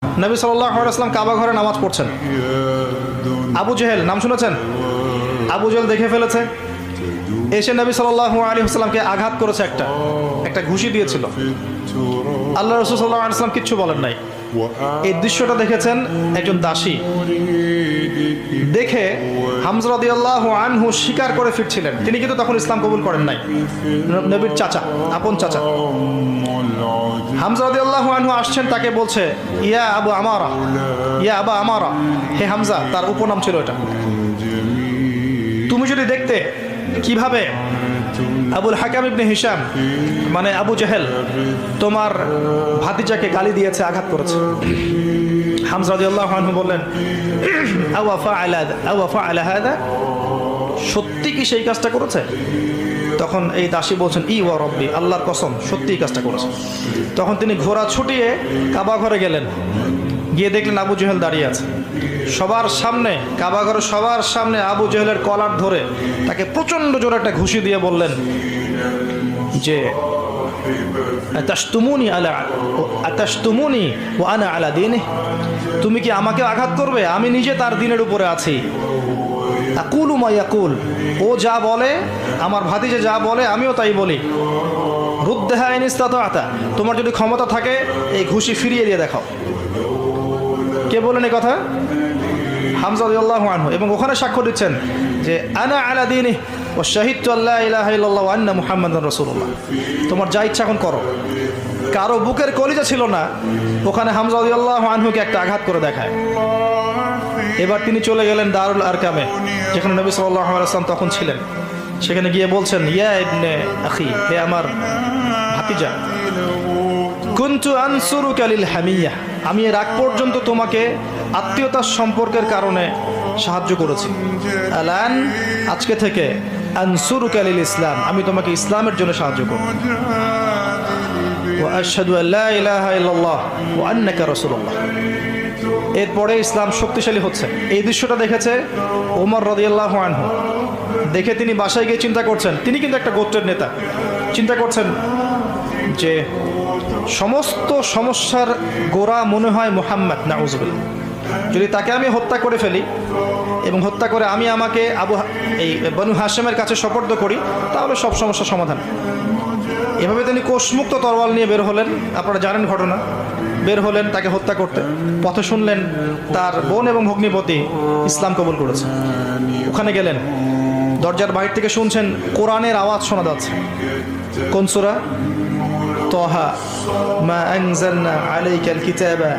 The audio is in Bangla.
নবী সাল্লাল্লাহু আলাইহি ওয়াসাল্লাম কাবা ঘরে নামাজ পড়ছেন। আবু জেহেল নাম শুনেছেন? আবু জেহেল দেখে ফেলেছে, এসে নবী সাল্লাল্লাহু আলাইহি ওয়াসাল্লামকে আঘাত করেছে, একটা ঘুষি দিয়েছিল। আল্লাহ রাসূল সাল্লাল্লাহু আলাইহি ওয়াসাল্লাম কিচ্ছু বলেন নাই। এই দৃশ্যটা দেখেছেন একজন দাসী, দেখে হামজা রাদিয়াল্লাহু আনহু স্বীকার করে ফিরছিলেন। তিনি কিন্তু তখন ইসলাম কবুল করেন নাই, নবীর চাচা, আপন চাচা। হামজা রাদিয়াল্লাহু আনহু আসছেন, তাকে বলছে ইয়া আবু আমারা, ইয়া আবা আমারা, হে হামজা, তার উপনাম ছিল এটা। তুমি যদি দেখতে কিভাবে আবুল হাকাম ইবনে হিশাম মানে আবু জেহেল তোমার ভাতিজাকে গালি দিয়েছে, আঘাত করেছে। হামজা রাদিয়াল্লাহু আনহু বললেন আওয়া ফাআলা হাদা, সত্যি কি সেই কাজটা করেছে? তখন এই দাসী বলছেন ই ওয়া রব্বি, আল্লাহর কসম সত্যি এই কাজটা করেছে। তখন তিনি ঘোড়া ছুটিয়ে কাবা ঘরে গেলেন, গিয়ে দেখলেন আবু জেহেল দাঁড়িয়ে আছে সবার সামনে, কাবা ঘরে সবার সামনে আবু জেহেলের কলার ধরে তাকে প্রচন্ড জোরে একটা ঘুষি দিয়ে বললেন যে আতাশতুমুনি ওয়া আনা আলা দীনি, তুমি কি আমাকে আঘাত করবে? আমি নিজে তার দিনের উপরে আছি। আকুলু মা ইয়াকুল, ও যা বলে, আমার ভাতিজা যা বলে আমিও তাই বলি। রুদ্দাহা ইন ইসতাতা'তা, তোমার যদি ক্ষমতা থাকে এই ঘুষি ফিরিয়ে দিয়ে দেখাও। কে বলেন এই কথা? হামজা রাদিয়াল্লাহু আনহু। এবং ওখানে সাক্ষ্য দিচ্ছেন যে আনা আলা দীনি ওয়া শাহিদতু আল্লা ইলাহা ইল্লাল্লাহ ওয়া আন্না মুহাম্মাদান রাসূলুল্লাহ। তোমার যা ইচ্ছা এখন করো। কারো বুকের কলিজা ছিল না, ওখানে হামজা রাদিয়াল্লাহু আনহুকে একটা আঘাত করে দেখায়। এবার তিনি চলে গেলেন দারুল আরকামে, যেখানে নবী সাল্লাল্লাহু আলাইহি ওয়াসাল্লাম তখন ছিলেন। সেখানে গিয়ে বলছেন ইয়া ইবনে আখি, হে আমার ভাতিজা, কুনতু আনসুরুকা লিল হামিয়া, আমি এর আগ পর্যন্ত তোমাকে আত্মীয়তার সম্পর্কের কারণে সাহায্য করেছি। আলান, আজকে থেকে আনসুরুকা লিল ইসলাম, আমি তোমাকে ইসলামের জন্য সাহায্য করব। ওয়া আশহাদু আল্লা ইলাহা ইল্লাল্লাহ ওয়া আন্নাকা রাসূলুল্লাহ। এরপরে ইসলাম শক্তিশালী হচ্ছে। এই দৃশ্যটা দেখেছে ওমর রাদিয়াল্লাহু আনহু। দেখে তিনি বাসায় গিয়ে চিন্তা করছেন, তিনি কিন্তু একটা গোত্রের নেতা, চিন্তা করছেন যে সমস্ত সমস্যার গোড়া মনে হয় মুহাম্মদ, নাউজুবিল্লাহ। যদি তাকে আমি হত্যা করে ফেলি এবং হত্যা করে আমি আমাকে এই বনু হাশেমের কাছে সোপর্দ করি, তাহলে সব সমস্যার সমাধান। এভাবে তিনি কোষমুক্ত তরোয়াল নিয়ে বের হলেন। আপনারা জানেন ঘটনা। বের হলেন তাকে হত্যা করতে। পথে শুনলেন তার বোন এবং ভগ্নিপতি ইসলাম কবুল করেছে। ওখানে গেলেন, দরজার বাহির থেকে শুনছেন কোরআনের আওয়াজ শোনা যাচ্ছে। কোন সূরা? তাহা মা আনজালনা আলাইকাল কিতাবা